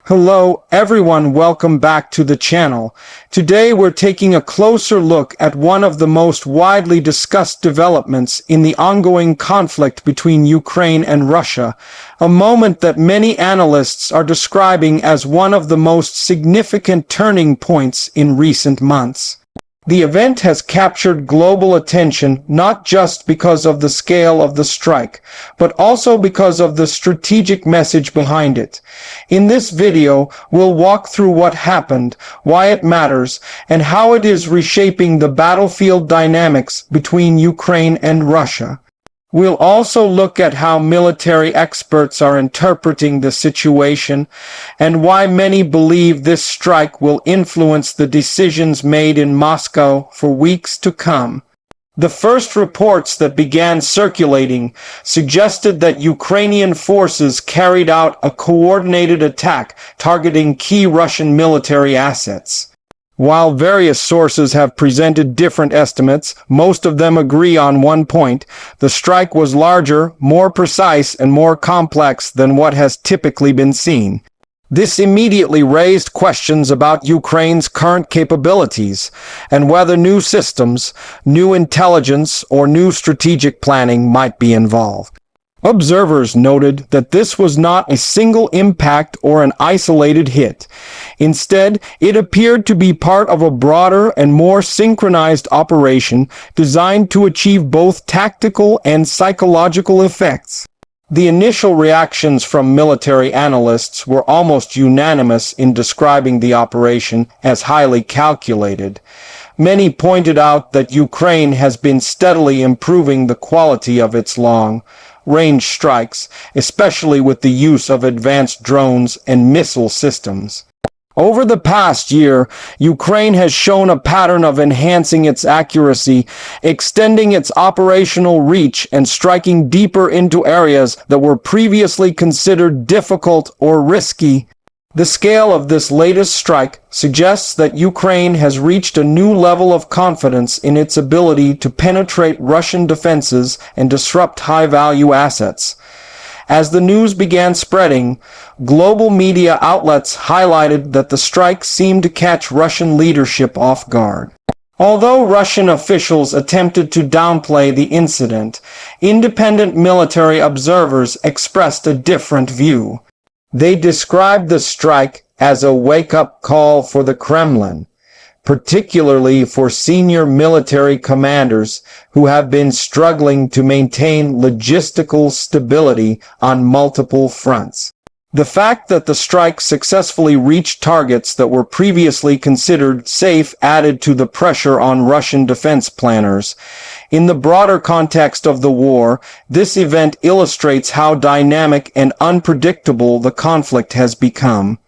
Hello everyone, welcome back to the channel. Today we're taking a closer look at one of the most widely discussed developments in the ongoing conflict between Ukraine and Russia, a moment that many analysts are describing as one of the most significant turning points in recent months. The event has captured global attention not just because of the scale of the strike, but also because of the strategic message behind it. In this video, we'll walk through what happened, why it matters, and how it is reshaping the battlefield dynamics between Ukraine and Russia. We'll also look at how military experts are interpreting the situation and why many believe this strike will influence the decisions made in Moscow for weeks to come. The first reports that began circulating suggested that Ukrainian forces carried out a coordinated attack targeting key Russian military assets. While various sources have presented different estimates, most of them agree on one point: the strike was larger, more precise, and more complex than what has typically been seen. This immediately raised questions about Ukraine's current capabilities, and whether new systems, new intelligence, or new strategic planning might be involved. Observers noted that this was not a single impact or an isolated hit. Instead, it appeared to be part of a broader and more synchronized operation designed to achieve both tactical and psychological effects. The initial reactions from military analysts were almost unanimous in describing the operation as highly calculated. Many pointed out that Ukraine has been steadily improving the quality of its long-range strikes, especially with the use of advanced drones and missile systems. Over the past year, Ukraine has shown a pattern of enhancing its accuracy, extending its operational reach, and striking deeper into areas that were previously considered difficult or risky. The scale of this latest strike suggests that Ukraine has reached a new level of confidence in its ability to penetrate Russian defenses and disrupt high-value assets. As the news began spreading, global media outlets highlighted that the strike seemed to catch Russian leadership off guard. Although Russian officials attempted to downplay the incident, independent military observers expressed a different view. They described the strike as a wake-up call for the Kremlin, particularly for senior military commanders who have been struggling to maintain logistical stability on multiple fronts. The fact that the strike successfully reached targets that were previously considered safe added to the pressure on Russian defense planners. In the broader context of the war, this event illustrates how dynamic and unpredictable the conflict has become.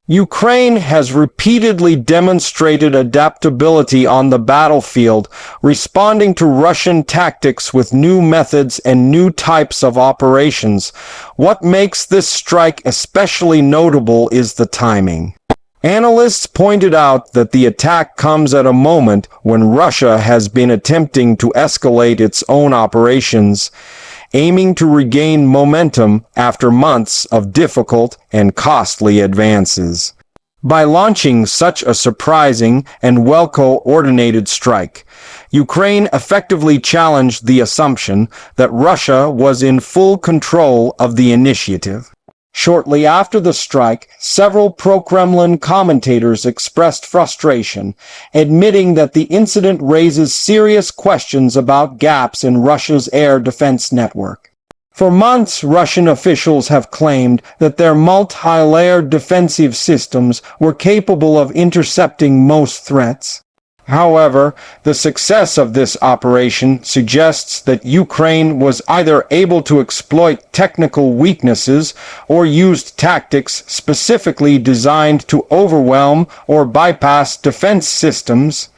Ukraine has repeatedly demonstrated adaptability on the battlefield, responding to Russian tactics with new methods and new types of operations. What makes this strike especially notable is the timing. Analysts pointed out that the attack comes at a moment when Russia has been attempting to escalate its own operations, aiming to regain momentum after months of difficult and costly advances. By launching such a surprising and well-coordinated strike, Ukraine effectively challenged the assumption that Russia was in full control of the initiative. Shortly after the strike, several pro-Kremlin commentators expressed frustration, admitting that the incident raises serious questions about gaps in Russia's air defense network. For months, Russian officials have claimed that their multi-layered defensive systems were capable of intercepting most threats. However, the success of this operation suggests that Ukraine was either able to exploit technical weaknesses or used tactics specifically designed to overwhelm or bypass defense systems.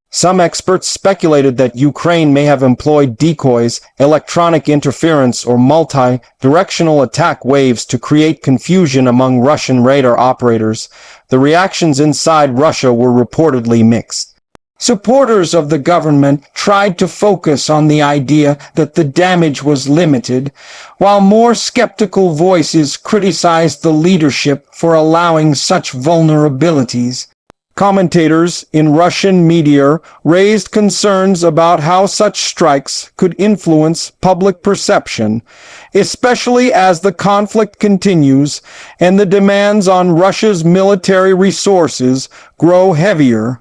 Some experts speculated that Ukraine may have employed decoys, electronic interference, or multi-directional attack waves to create confusion among Russian radar operators. The reactions inside Russia were reportedly mixed. Supporters of the government tried to focus on the idea that the damage was limited, while more skeptical voices criticized the leadership for allowing such vulnerabilities. Commentators in Russian media raised concerns about how such strikes could influence public perception, especially as the conflict continues and the demands on Russia's military resources grow heavier.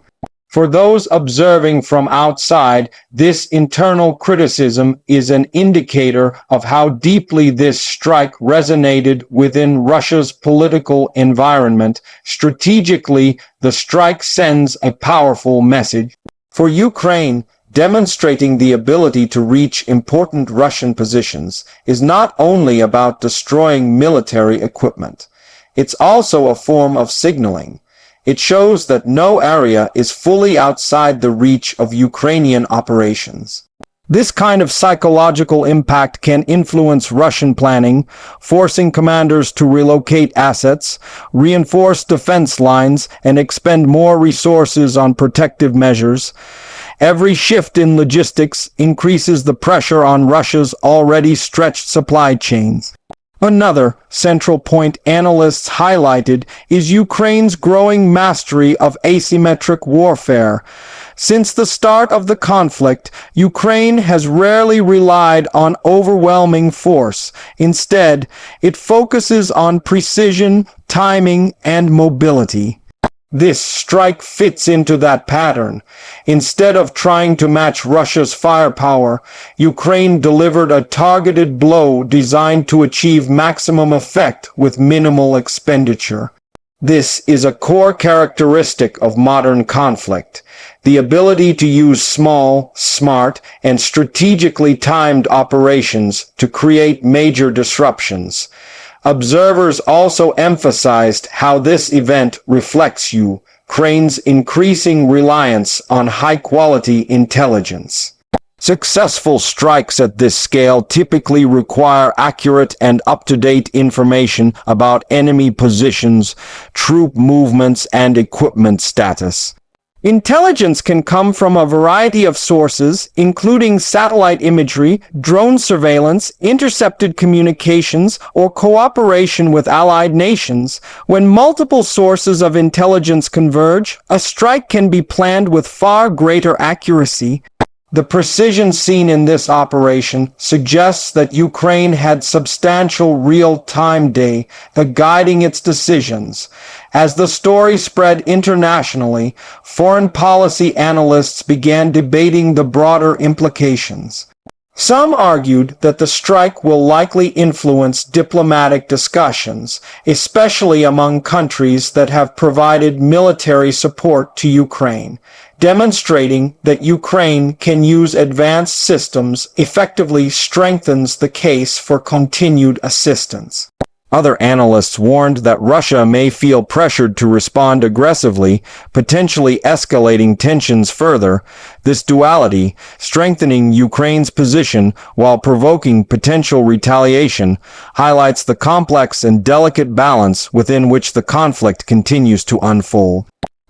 For those observing from outside, this internal criticism is an indicator of how deeply this strike resonated within Russia's political environment. Strategically, the strike sends a powerful message. For Ukraine, demonstrating the ability to reach important Russian positions is not only about destroying military equipment. It's also a form of signaling. It shows that no area is fully outside the reach of Ukrainian operations. This kind of psychological impact can influence Russian planning, forcing commanders to relocate assets, reinforce defense lines, and expend more resources on protective measures. Every shift in logistics increases the pressure on Russia's already stretched supply chains. Another central point analysts highlighted is Ukraine's growing mastery of asymmetric warfare. Since the start of the conflict, Ukraine has rarely relied on overwhelming force. Instead, it focuses on precision, timing, and mobility. This strike fits into that pattern. Instead of trying to match Russia's firepower, Ukraine delivered a targeted blow designed to achieve maximum effect with minimal expenditure. This is a core characteristic of modern conflict, the ability to use small, smart, and strategically timed operations to create major disruptions. Observers also emphasized how this event reflects Ukraine's increasing reliance on high-quality intelligence. Successful strikes at this scale typically require accurate and up-to-date information about enemy positions, troop movements, and equipment status. Intelligence can come from a variety of sources, including satellite imagery, drone surveillance, intercepted communications, or cooperation with allied nations. When multiple sources of intelligence converge, a strike can be planned with far greater accuracy. The precision seen in this operation suggests that Ukraine had substantial real-time data guiding its decisions. As the story spread internationally, foreign policy analysts began debating the broader implications. Some argued that the strike will likely influence diplomatic discussions, especially among countries that have provided military support to Ukraine, demonstrating that Ukraine can use advanced systems effectively strengthens the case for continued assistance. Other analysts warned that Russia may feel pressured to respond aggressively, potentially escalating tensions further. This duality, strengthening Ukraine's position while provoking potential retaliation, highlights the complex and delicate balance within which the conflict continues to unfold.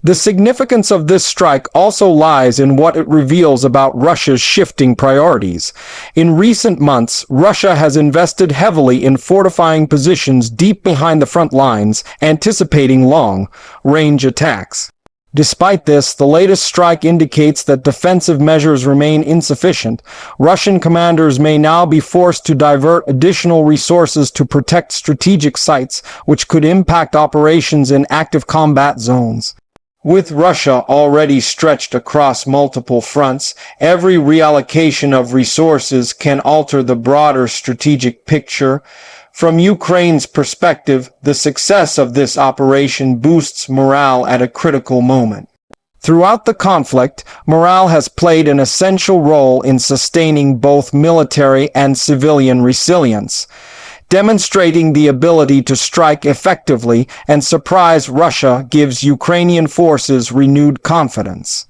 The significance of this strike also lies in what it reveals about Russia's shifting priorities. In recent months, Russia has invested heavily in fortifying positions deep behind the front lines, anticipating long-range attacks. Despite this, the latest strike indicates that defensive measures remain insufficient. Russian commanders may now be forced to divert additional resources to protect strategic sites, which could impact operations in active combat zones. With Russia already stretched across multiple fronts, every reallocation of resources can alter the broader strategic picture. From Ukraine's perspective, the success of this operation boosts morale at a critical moment. Throughout the conflict, morale has played an essential role in sustaining both military and civilian resilience. Demonstrating the ability to strike effectively and surprise Russia gives Ukrainian forces renewed confidence.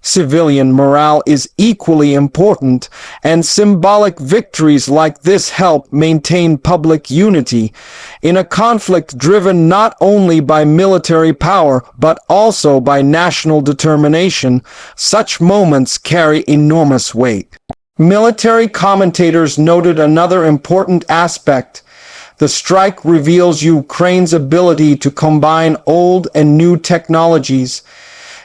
Civilian morale is equally important, and symbolic victories like this help maintain public unity. In a conflict driven not only by military power but also by national determination, such moments carry enormous weight. Military commentators noted another important aspect. The strike reveals Ukraine's ability to combine old and new technologies.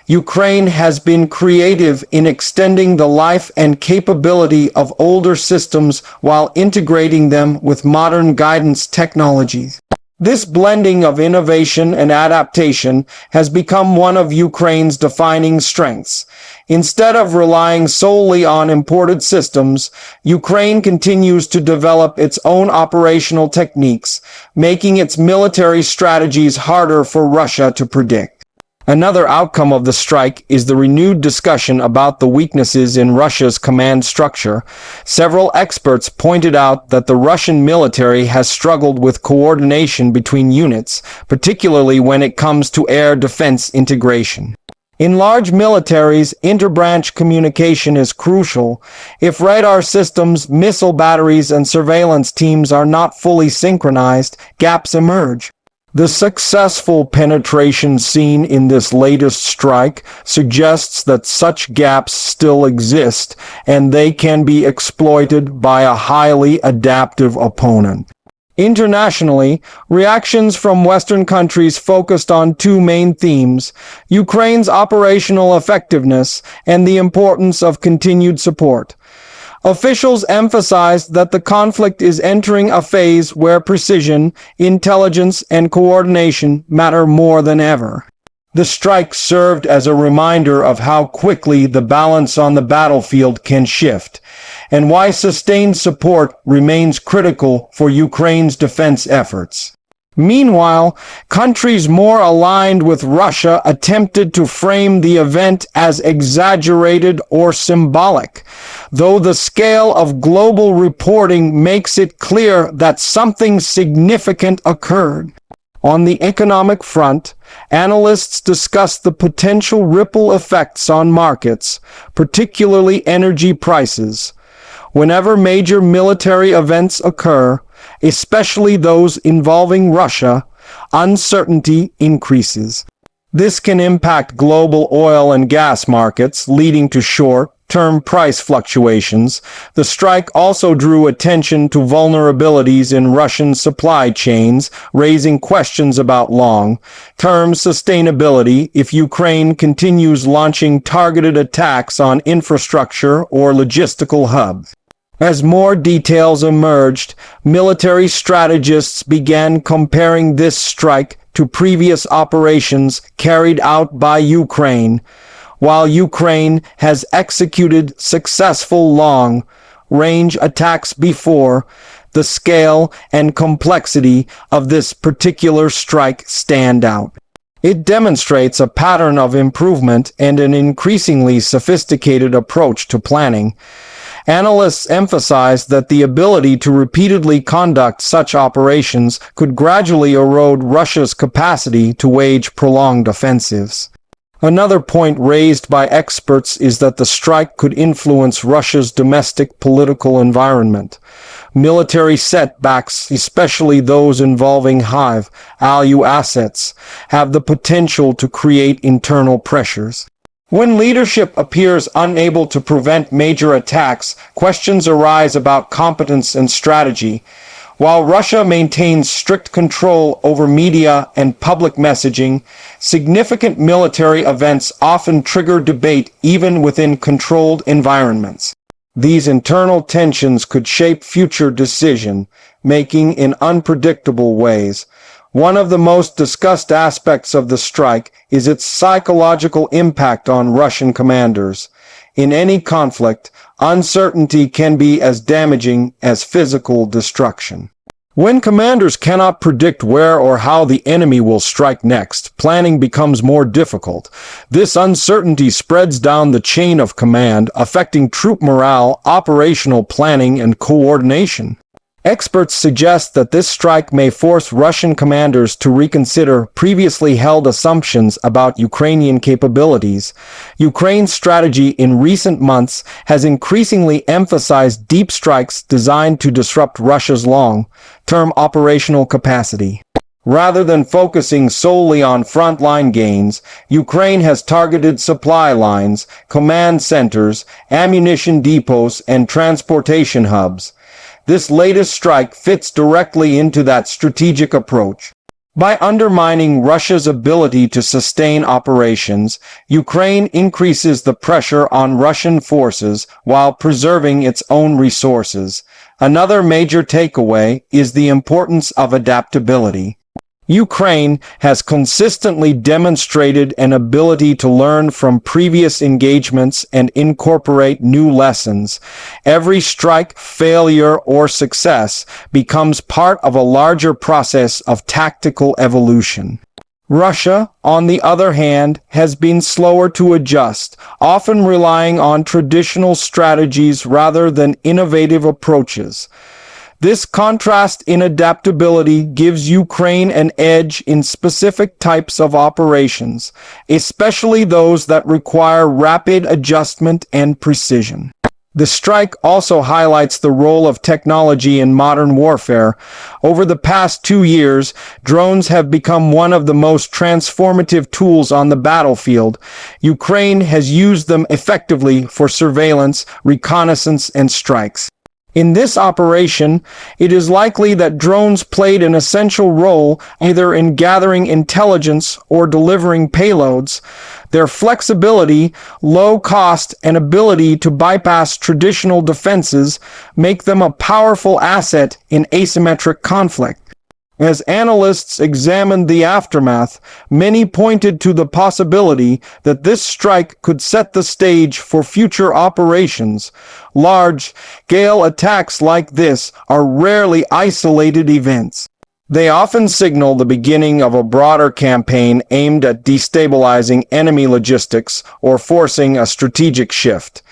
Ukraine has been creative in extending the life and capability of older systems while integrating them with modern guidance technologies. This blending of innovation and adaptation has become one of Ukraine's defining strengths. Instead of relying solely on imported systems, Ukraine continues to develop its own operational techniques, making its military strategies harder for Russia to predict. Another outcome of the strike is the renewed discussion about the weaknesses in Russia's command structure. Several experts pointed out that the Russian military has struggled with coordination between units, particularly when it comes to air defense integration. In large militaries, interbranch communication is crucial. If radar systems, missile batteries, and surveillance teams are not fully synchronized, gaps emerge. The successful penetration seen in this latest strike suggests that such gaps still exist, and they can be exploited by a highly adaptive opponent. Internationally, reactions from Western countries focused on two main themes: Ukraine's operational effectiveness and the importance of continued support. Officials emphasized that the conflict is entering a phase where precision, intelligence, and coordination matter more than ever. The strike served as a reminder of how quickly the balance on the battlefield can shift, and why sustained support remains critical for Ukraine's defense efforts. Meanwhile, countries more aligned with Russia attempted to frame the event as exaggerated or symbolic, though the scale of global reporting makes it clear that something significant occurred. On the economic front, analysts discussed the potential ripple effects on markets, particularly energy prices. Whenever major military events occur, especially those involving Russia, uncertainty increases. This can impact global oil and gas markets, leading to short-term price fluctuations. The strike also drew attention to vulnerabilities in Russian supply chains, raising questions about long-term sustainability if Ukraine continues launching targeted attacks on infrastructure or logistical hubs. As more details emerged, military strategists began comparing this strike to previous operations carried out by Ukraine. While Ukraine has executed successful long-range attacks before, the scale and complexity of this particular strike stand out. It demonstrates a pattern of improvement and an increasingly sophisticated approach to planning. Analysts emphasize that the ability to repeatedly conduct such operations could gradually erode Russia's capacity to wage prolonged offensives. Another point raised by experts is that the strike could influence Russia's domestic political environment. Military setbacks, especially those involving high-value assets, have the potential to create internal pressures. When leadership appears unable to prevent major attacks, questions arise about competence and strategy. While Russia maintains strict control over media and public messaging, significant military events often trigger debate even within controlled environments. These internal tensions could shape future decision-making in unpredictable ways. One of the most discussed aspects of the strike is its psychological impact on Russian commanders. In any conflict, uncertainty can be as damaging as physical destruction. When commanders cannot predict where or how the enemy will strike next, planning becomes more difficult. This uncertainty spreads down the chain of command, affecting troop morale, operational planning, and coordination. Experts suggest that this strike may force Russian commanders to reconsider previously held assumptions about Ukrainian capabilities. Ukraine's strategy in recent months has increasingly emphasized deep strikes designed to disrupt Russia's long-term operational capacity. Rather than focusing solely on frontline gains, Ukraine has targeted supply lines, command centers, ammunition depots, and transportation hubs. This latest strike fits directly into that strategic approach. By undermining Russia's ability to sustain operations, Ukraine increases the pressure on Russian forces while preserving its own resources. Another major takeaway is the importance of adaptability. Ukraine has consistently demonstrated an ability to learn from previous engagements and incorporate new lessons. Every strike, failure, or success becomes part of a larger process of tactical evolution. Russia, on the other hand, has been slower to adjust, often relying on traditional strategies rather than innovative approaches. This contrast in adaptability gives Ukraine an edge in specific types of operations, especially those that require rapid adjustment and precision. The strike also highlights the role of technology in modern warfare. Over the past 2 years, drones have become one of the most transformative tools on the battlefield. Ukraine has used them effectively for surveillance, reconnaissance, and strikes. In this operation, it is likely that drones played an essential role either in gathering intelligence or delivering payloads. Their flexibility, low cost, and ability to bypass traditional defenses make them a powerful asset in asymmetric conflict. As analysts examined the aftermath, many pointed to the possibility that this strike could set the stage for future operations. Large-scale attacks like this are rarely isolated events. They often signal the beginning of a broader campaign aimed at destabilizing enemy logistics or forcing a strategic shift.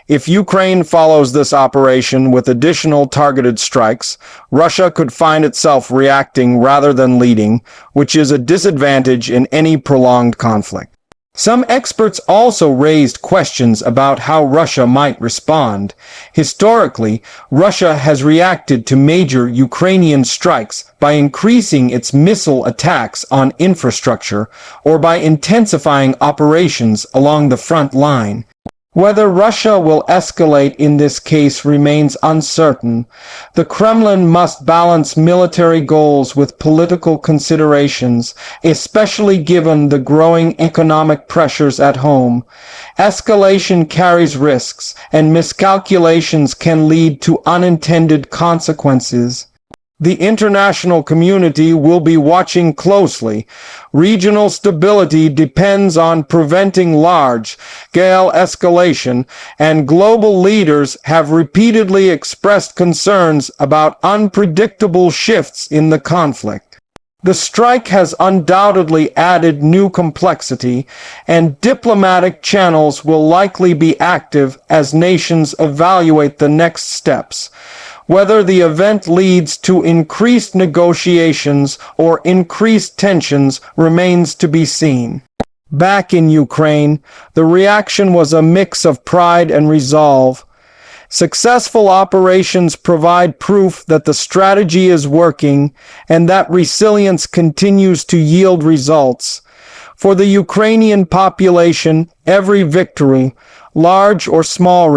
If Ukraine follows this operation with additional targeted strikes, Russia could find itself reacting rather than leading, which is a disadvantage in any prolonged conflict. Some experts also raised questions about how Russia might respond. Historically, Russia has reacted to major Ukrainian strikes by increasing its missile attacks on infrastructure or by intensifying operations along the front line. Whether Russia will escalate in this case remains uncertain. The Kremlin must balance military goals with political considerations, especially given the growing economic pressures at home. Escalation carries risks, and miscalculations can lead to unintended consequences. The international community will be watching closely. Regional stability depends on preventing large-scale escalation, and global leaders have repeatedly expressed concerns about unpredictable shifts in the conflict. The strike has undoubtedly added new complexity, and diplomatic channels will likely be active as nations evaluate the next steps. Whether the event leads to increased negotiations or increased tensions remains to be seen. Back in Ukraine, the reaction was a mix of pride and resolve. Successful operations provide proof that the strategy is working and that resilience continues to yield results. For the Ukrainian population, every victory, large or small,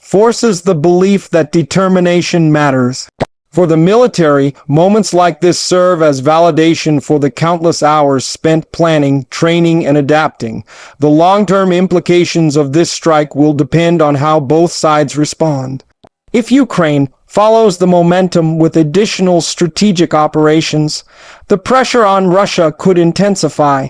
forces the belief that determination matters. For the military, moments like this serve as validation for the countless hours spent planning, training, and adapting. The long-term implications of this strike will depend on how both sides respond. If Ukraine follows the momentum with additional strategic operations, the pressure on Russia could intensify.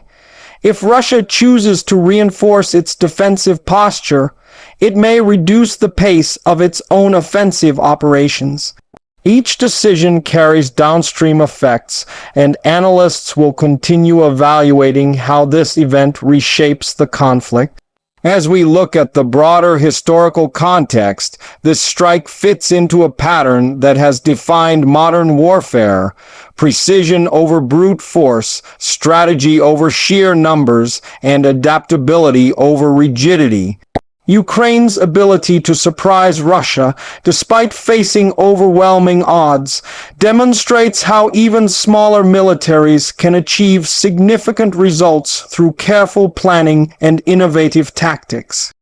If Russia chooses to reinforce its defensive posture, it may reduce the pace of its own offensive operations. Each decision carries downstream effects, and analysts will continue evaluating how this event reshapes the conflict. As we look at the broader historical context, this strike fits into a pattern that has defined modern warfare: precision over brute force, strategy over sheer numbers, and adaptability over rigidity. Ukraine's ability to surprise Russia, despite facing overwhelming odds, demonstrates how even smaller militaries can achieve significant results through careful planning and innovative tactics.